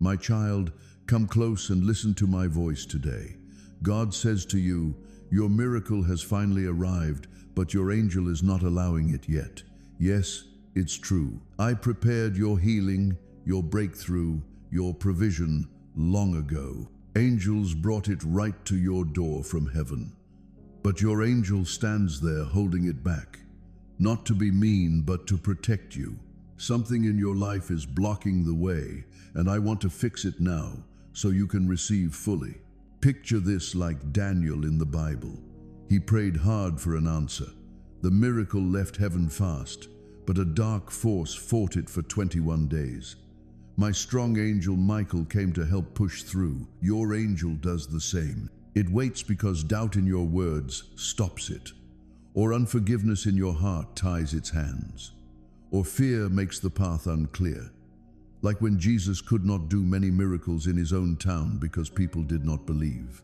My child, come close and listen to my voice today. God says to you, your miracle has finally arrived, but your angel is not allowing it yet. Yes, it's true. I prepared your healing, your breakthrough, your provision long ago. Angels brought it right to your door from heaven. But your angel stands there holding it back, not to be mean, but to protect you. Something in your life is blocking the way, and I want to fix it now so you can receive fully. Picture this like Daniel in the Bible. He prayed hard for an answer. The miracle left heaven fast, but a dark force fought it for 21 days. My strong angel Michael came to help push through. Your angel does the same. It waits because doubt in your words stops it, or unforgiveness in your heart ties its hands, or fear makes the path unclear. Like when Jesus could not do many miracles in his own town because people did not believe.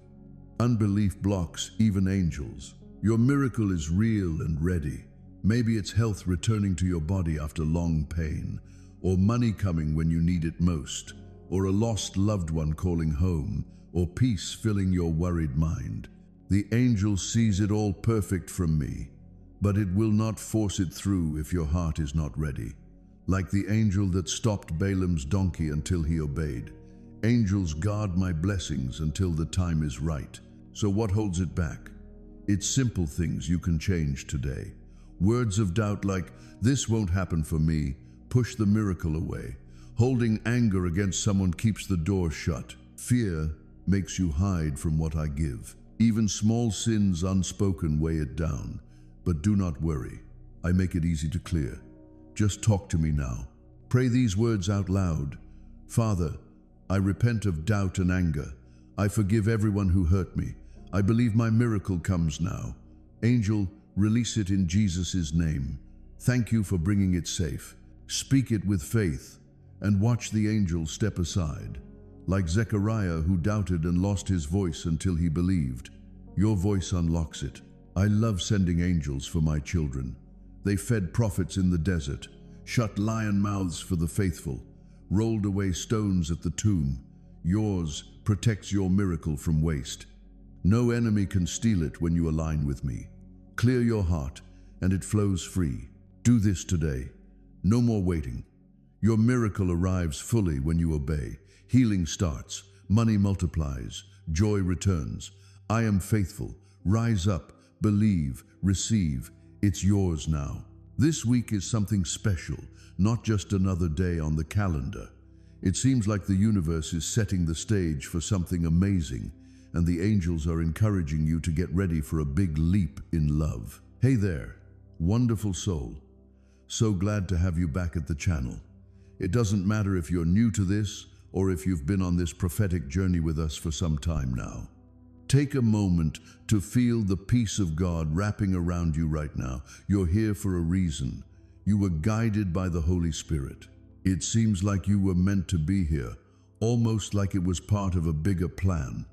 Unbelief blocks even angels. Your miracle is real and ready. Maybe it's health returning to your body after long pain, or money coming when you need it most, or a lost loved one calling home, or peace filling your worried mind. The angel sees it all perfect from me, but it will not force it through if your heart is not ready. Like the angel that stopped Balaam's donkey until he obeyed. Angels guard my blessings until the time is right. So what holds it back? It's simple things you can change today. Words of doubt like, "This won't happen for me," push the miracle away. Holding anger against someone keeps the door shut. Fear makes you hide from what I give. Even small sins unspoken weigh it down. But do not worry. I make it easy to clear. Just talk to me now. Pray these words out loud. Father, I repent of doubt and anger. I forgive everyone who hurt me. I believe my miracle comes now. Angel, release it in Jesus' name. Thank you for bringing it safe. Speak it with faith and watch the angel step aside. Like Zechariah, who doubted and lost his voice until he believed. Your voice unlocks it. I love sending angels for my children. They fed prophets in the desert, shut lion mouths for the faithful, rolled away stones at the tomb. Yours protects your miracle from waste. No enemy can steal it when you align with me. Clear your heart, and it flows free. Do this today. No more waiting. Your miracle arrives fully when you obey. Healing starts, money multiplies, joy returns. I am faithful. Rise up, believe, receive. It's yours now. This week is something special, not just another day on the calendar. It seems like the universe is setting the stage for something amazing, and the angels are encouraging you to get ready for a big leap in love. Hey there, wonderful soul. So glad to have you back at the channel. It doesn't matter if you're new to this or if you've been on this prophetic journey with us for some time now. Take a moment to feel the peace of God wrapping around you right now. You're here for a reason. You were guided by the Holy Spirit. It seems like you were meant to be here, almost like it was part of a bigger plan.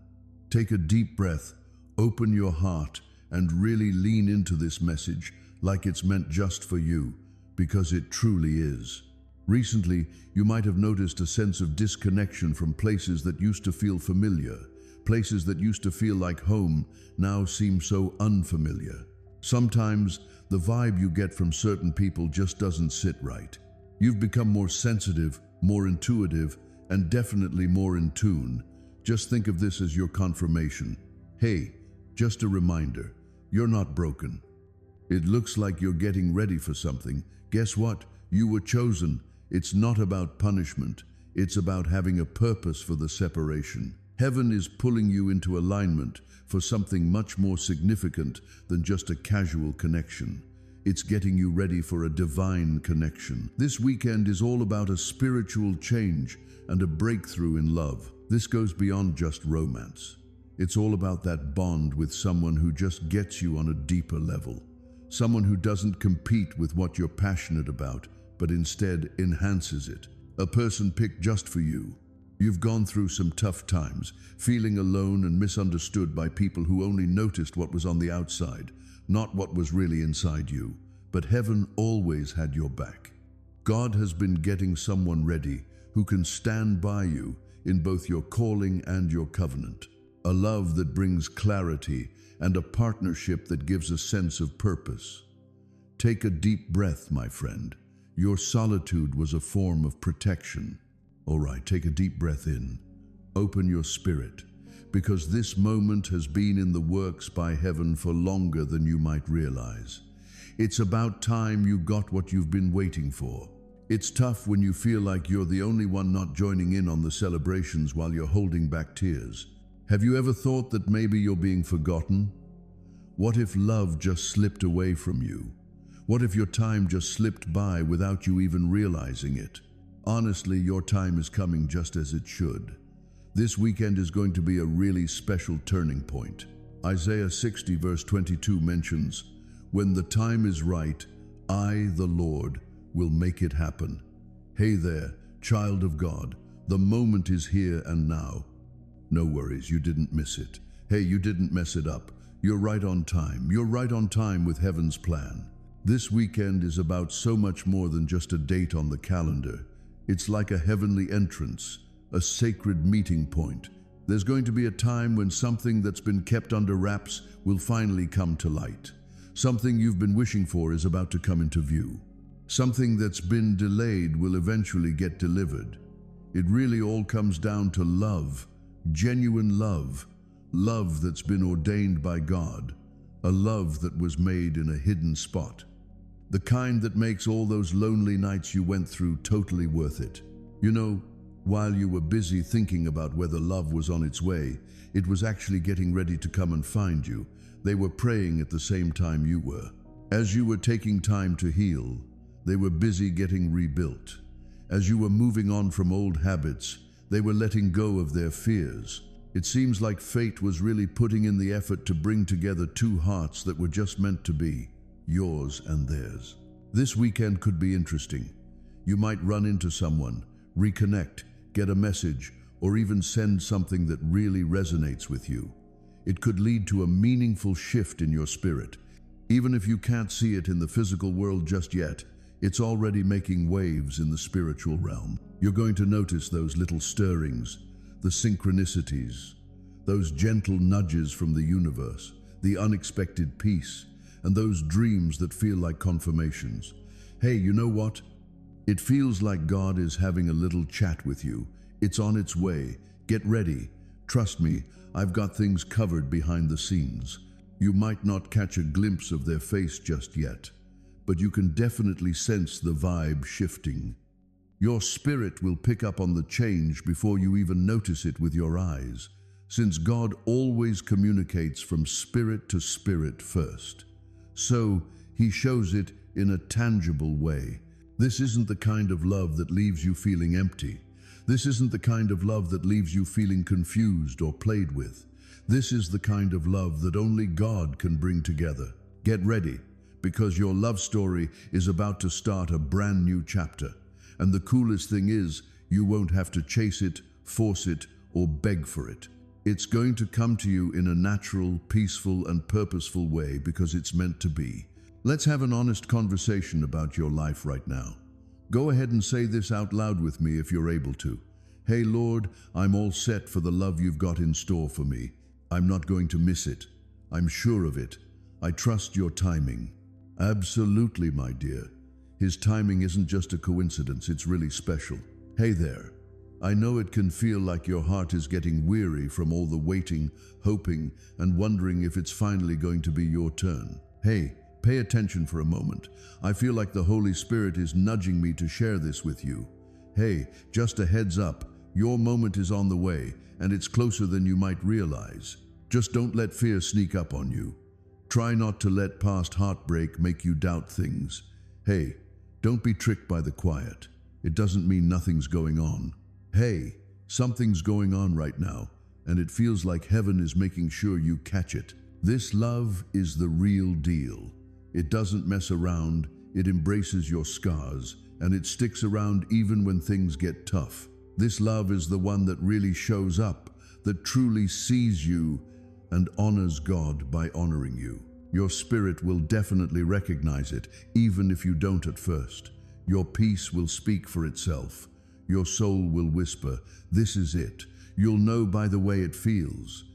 Take a deep breath, open your heart, and really lean into this message like it's meant just for you, because it truly is. Recently, you might have noticed a sense of disconnection from places that used to feel familiar. Places that used to feel like home now seem so unfamiliar. Sometimes the vibe you get from certain people just doesn't sit right. You've become more sensitive, more intuitive, and definitely more in tune. Just think of this as your confirmation. Hey, just a reminder, you're not broken. It looks like you're getting ready for something. Guess what? You were chosen. It's not about punishment. It's about having a purpose for the separation. Heaven is pulling you into alignment for something much more significant than just a casual connection. It's getting you ready for a divine connection. This weekend is all about a spiritual change and a breakthrough in love. This goes beyond just romance. It's all about that bond with someone who just gets you on a deeper level. Someone who doesn't compete with what you're passionate about, but instead enhances it. A person picked just for you. You've gone through some tough times, feeling alone and misunderstood by people who only noticed what was on the outside, not what was really inside you. But heaven always had your back. God has been getting someone ready who can stand by you in both your calling and your covenant. A love that brings clarity and a partnership that gives a sense of purpose. Take a deep breath, my friend. Your solitude was a form of protection. All right, take a deep breath in. Open your spirit, because this moment has been in the works by heaven for longer than you might realize. It's about time you got what you've been waiting for. It's tough when you feel like you're the only one not joining in on the celebrations while you're holding back tears. Have you ever thought that maybe you're being forgotten? What if love just slipped away from you? What if your time just slipped by without you even realizing it? Honestly, your time is coming just as it should. This weekend is going to be a really special turning point. Isaiah 60 verse 22 mentions, "When the time is right, I, the Lord, will make it happen." Hey there, child of God, the moment is here and now. No worries, you didn't miss it. Hey, you didn't mess it up. You're right on time. You're right on time with heaven's plan. This weekend is about so much more than just a date on the calendar. It's like a heavenly entrance, a sacred meeting point. There's going to be a time when something that's been kept under wraps will finally come to light. Something you've been wishing for is about to come into view. Something that's been delayed will eventually get delivered. It really all comes down to love, genuine love, love that's been ordained by God, a love that was made in a hidden spot. The kind that makes all those lonely nights you went through totally worth it. You know, while you were busy thinking about whether love was on its way, it was actually getting ready to come and find you. They were praying at the same time you were. As you were taking time to heal, they were busy getting rebuilt. As you were moving on from old habits, they were letting go of their fears. It seems like fate was really putting in the effort to bring together two hearts that were just meant to be, yours and theirs. This weekend could be interesting. You might run into someone, reconnect, get a message, or even send something that really resonates with you. It could lead to a meaningful shift in your spirit. Even if you can't see it in the physical world just yet, it's already making waves in the spiritual realm. You're going to notice those little stirrings, the synchronicities, those gentle nudges from the universe, the unexpected peace, and those dreams that feel like confirmations. Hey, you know what? It feels like God is having a little chat with you. It's on its way. Get ready. Trust me, I've got things covered behind the scenes. You might not catch a glimpse of their face just yet, but you can definitely sense the vibe shifting. Your spirit will pick up on the change before you even notice it with your eyes, since God always communicates from spirit to spirit first. So, He shows it in a tangible way. This isn't the kind of love that leaves you feeling empty. This isn't the kind of love that leaves you feeling confused or played with. This is the kind of love that only God can bring together. Get ready, because your love story is about to start a brand new chapter. And the coolest thing is, you won't have to chase it, force it, or beg for it. It's going to come to you in a natural, peaceful, and purposeful way because it's meant to be. Let's have an honest conversation about your life right now. Go ahead and say this out loud with me if you're able to. Hey Lord, I'm all set for the love you've got in store for me. I'm not going to miss it. I'm sure of it. I trust your timing. Absolutely, my dear. His timing isn't just a coincidence, it's really special. Hey there. I know it can feel like your heart is getting weary from all the waiting, hoping, and wondering if it's finally going to be your turn. Hey, pay attention for a moment. I feel like the Holy Spirit is nudging me to share this with you. Hey, just a heads up, your moment is on the way, and it's closer than you might realize. Just don't let fear sneak up on you. Try not to let past heartbreak make you doubt things. Hey, don't be tricked by the quiet. It doesn't mean nothing's going on. Hey, something's going on right now, and it feels like heaven is making sure you catch it. This love is the real deal. It doesn't mess around, it embraces your scars, and it sticks around even when things get tough. This love is the one that really shows up, that truly sees you and honors God by honoring you. Your spirit will definitely recognize it, even if you don't at first. Your peace will speak for itself. Your soul will whisper, "This is it." You'll know by the way it feels.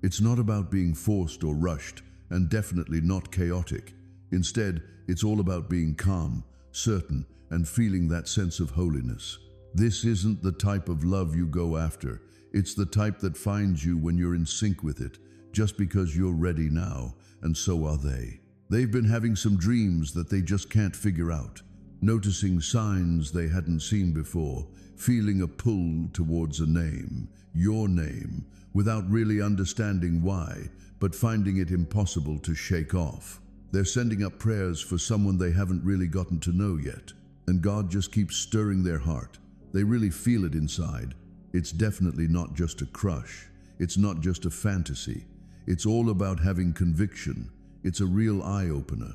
It's not about being forced or rushed, and definitely not chaotic. Instead, it's all about being calm, certain, and feeling that sense of holiness. This isn't the type of love you go after. It's the type that finds you when you're in sync with it, just because you're ready now, and so are they. They've been having some dreams that they just can't figure out, noticing signs they hadn't seen before, feeling a pull towards a name, your name, without really understanding why, but finding it impossible to shake off. They're sending up prayers for someone they haven't really gotten to know yet, and God just keeps stirring their heart. They really feel it inside. It's definitely not just a crush. It's not just a fantasy. It's all about having conviction. It's a real eye-opener.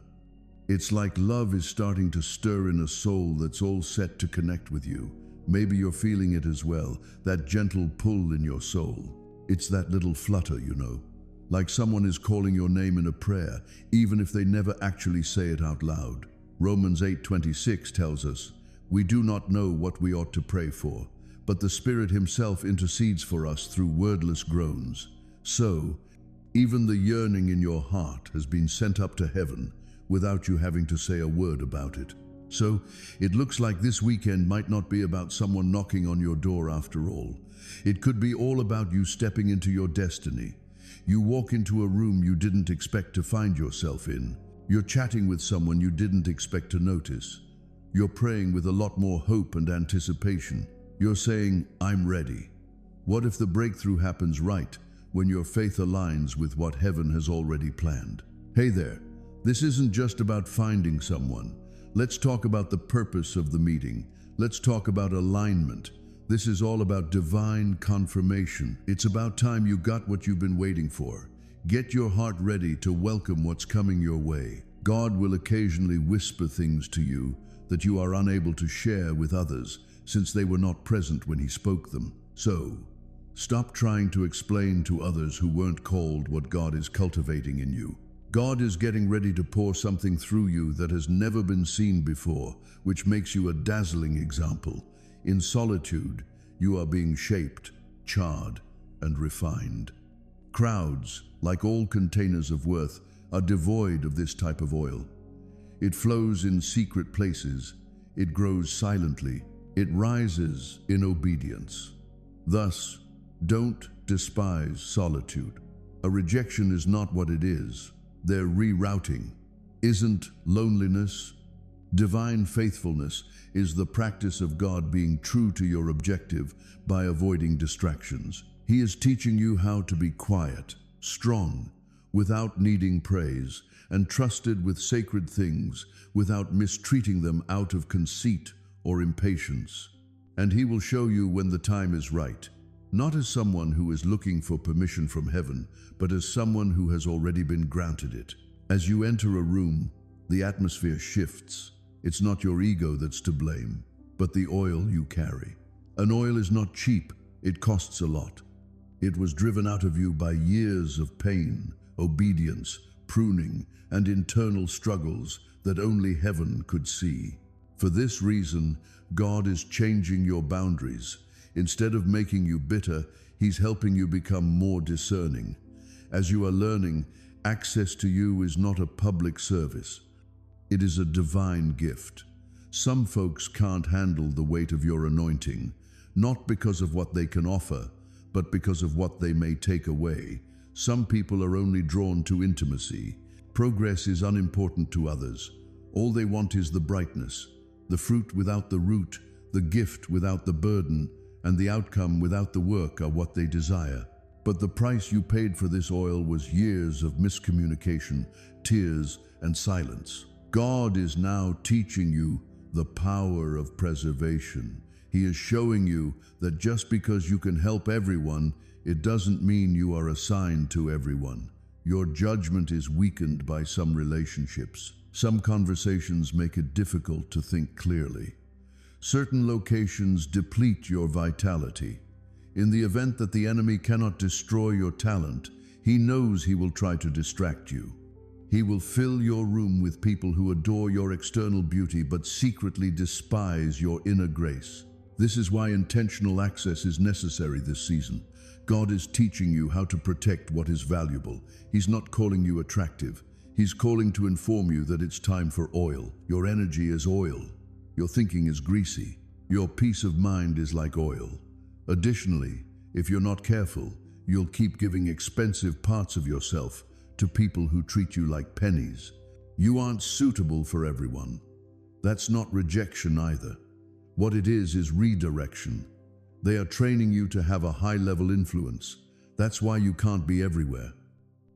It's like love is starting to stir in a soul that's all set to connect with you. Maybe you're feeling it as well, that gentle pull in your soul. It's that little flutter, like someone is calling your name in a prayer, even if they never actually say it out loud. Romans 8:26 tells us, "We do not know what we ought to pray for, but the Spirit Himself intercedes for us through wordless groans." So, even the yearning in your heart has been sent up to heaven without you having to say a word about it. So, it looks like this weekend might not be about someone knocking on your door after all. It could be all about you stepping into your destiny. You walk into a room you didn't expect to find yourself in. You're chatting with someone you didn't expect to notice. You're praying with a lot more hope and anticipation. You're saying, "I'm ready." What if the breakthrough happens right when your faith aligns with what heaven has already planned? Hey there, this isn't just about finding someone. Let's talk about the purpose of the meeting. Let's talk about alignment. This is all about divine confirmation. It's about time you got what you've been waiting for. Get your heart ready to welcome what's coming your way. God will occasionally whisper things to you that you are unable to share with others since they were not present when He spoke them. So, stop trying to explain to others who weren't called what God is cultivating in you. God is getting ready to pour something through you that has never been seen before, which makes you a dazzling example. In solitude, you are being shaped, charred, and refined. Crowds, like all containers of worth, are devoid of this type of oil. It flows in secret places. It grows silently. It rises in obedience. Thus, don't despise solitude. A rejection is not what it is. They're rerouting. Isn't loneliness? Divine faithfulness is the practice of God being true to your objective by avoiding distractions. He is teaching you how to be quiet, strong, without needing praise, and trusted with sacred things without mistreating them out of conceit or impatience. And He will show you when the time is right, not as someone who is looking for permission from heaven, but as someone who has already been granted it. As you enter a room, the atmosphere shifts. It's not your ego that's to blame, but the oil you carry. An oil is not cheap. It costs a lot. It was driven out of you by years of pain, obedience, pruning, and internal struggles that only heaven could see. For this reason, God is changing your boundaries. Instead of making you bitter, He's helping you become more discerning. As you are learning, access to you is not a public service. It is a divine gift. Some folks can't handle the weight of your anointing, not because of what they can offer, but because of what they may take away. Some people are only drawn to intimacy. Progress is unimportant to others. All they want is the brightness, the fruit without the root, the gift without the burden, and the outcome without the work are what they desire. But the price you paid for this oil was years of miscommunication, tears, and silence. God is now teaching you the power of preservation. He is showing you that just because you can help everyone, it doesn't mean you are assigned to everyone. Your judgment is weakened by some relationships. Some conversations make it difficult to think clearly. Certain locations deplete your vitality. In the event that the enemy cannot destroy your talent, he knows he will try to distract you. He will fill your room with people who adore your external beauty but secretly despise your inner grace. This is why intentional access is necessary this season. God is teaching you how to protect what is valuable. He's not calling you attractive. He's calling to inform you that it's time for oil. Your energy is oil. Your thinking is greasy. Your peace of mind is like oil. Additionally, if you're not careful, you'll keep giving expensive parts of yourself to people who treat you like pennies. You aren't suitable for everyone. That's not rejection either. What it is redirection. They are training you to have a high-level influence. That's why you can't be everywhere.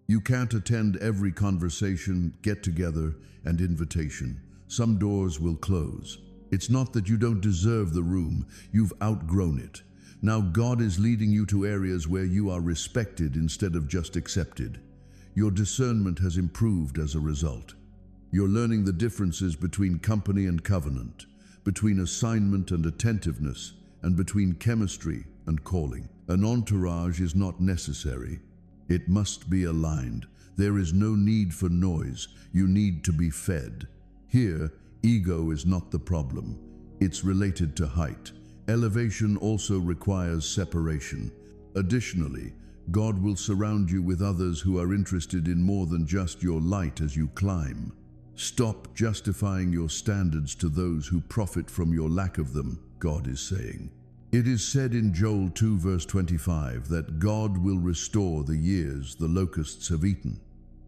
You can't attend every conversation, get-together, and invitation. Some doors will close. It's not that you don't deserve the room, you've outgrown it. Now God is leading you to areas where you are respected instead of just accepted. Your discernment has improved as a result. You're learning the differences between company and covenant, between assignment and attentiveness, and between chemistry and calling. An entourage is not necessary. It must be aligned. There is no need for noise. You need to be fed. Here, ego is not the problem. It's related to height. Elevation also requires separation. Additionally, God will surround you with others who are interested in more than just your light as you climb. Stop justifying your standards to those who profit from your lack of them, God is saying. It is said in Joel 2 verse 25 that God will restore the years the locusts have eaten.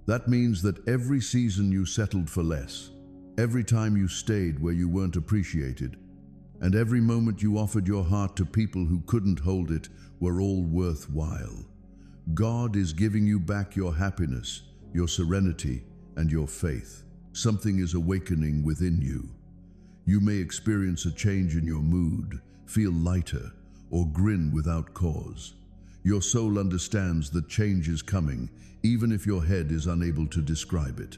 That means that every season you settled for less, every time you stayed where you weren't appreciated, and every moment you offered your heart to people who couldn't hold it were all worthwhile. God is giving you back your happiness, your serenity, and your faith. Something is awakening within you. You may experience a change in your mood, feel lighter, or grin without cause. Your soul understands that change is coming, even if your head is unable to describe it.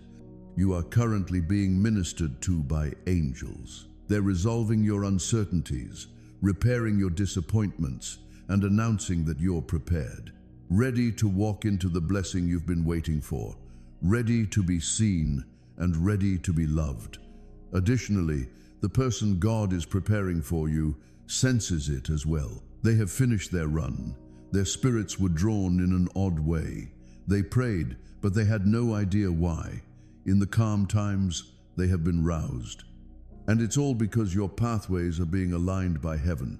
You are currently being ministered to by angels. They're resolving your uncertainties, repairing your disappointments, and announcing that you're prepared, ready to walk into the blessing you've been waiting for, ready to be seen, and ready to be loved. Additionally, the person God is preparing for you senses it as well. They have finished their run. Their spirits were drawn in an odd way. They prayed, but they had no idea why. In the calm times, they have been roused. And it's all because your pathways are being aligned by heaven.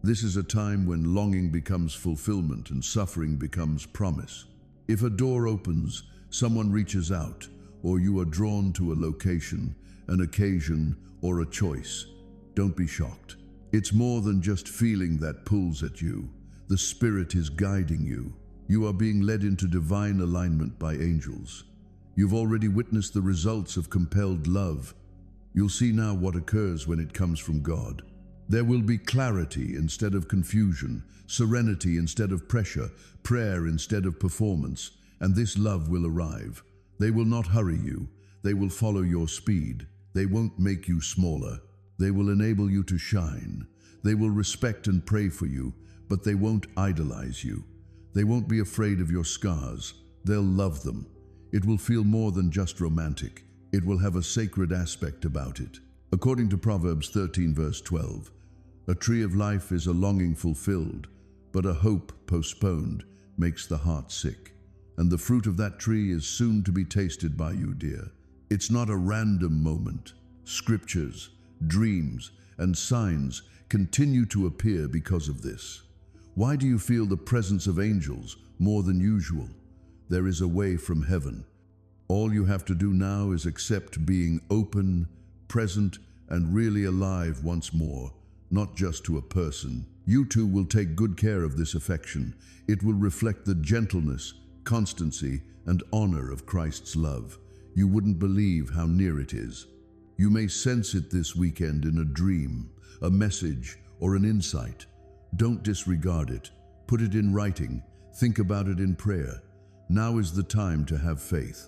This is a time when longing becomes fulfillment and suffering becomes promise. If a door opens, someone reaches out, or you are drawn to a location, an occasion, or a choice, don't be shocked. It's more than just feeling that pulls at you. The Spirit is guiding you. You are being led into divine alignment by angels. You've already witnessed the results of compelled love. You'll see now what occurs when it comes from God. There will be clarity instead of confusion, serenity instead of pressure, prayer instead of performance, and this love will arrive. They will not hurry you. They will follow your speed. They won't make you smaller. They will enable you to shine. They will respect and pray for you, but they won't idolize you. They won't be afraid of your scars. They'll love them. It will feel more than just romantic. It will have a sacred aspect about it. According to Proverbs 13 verse 12, a tree of life is a longing fulfilled, but a hope postponed makes the heart sick. And the fruit of that tree is soon to be tasted by you, dear. It's not a random moment. Scriptures, dreams, and signs continue to appear because of this. Why do you feel the presence of angels more than usual? There is a way from heaven. All you have to do now is accept being open, present, and really alive once more, not just to a person. You too will take good care of this affection. It will reflect the gentleness, constancy, and honor of Christ's love. You wouldn't believe how near it is. You may sense it this weekend in a dream, a message, or an insight. Don't disregard it. Put it in writing. Think about it in prayer. Now is the time to have faith.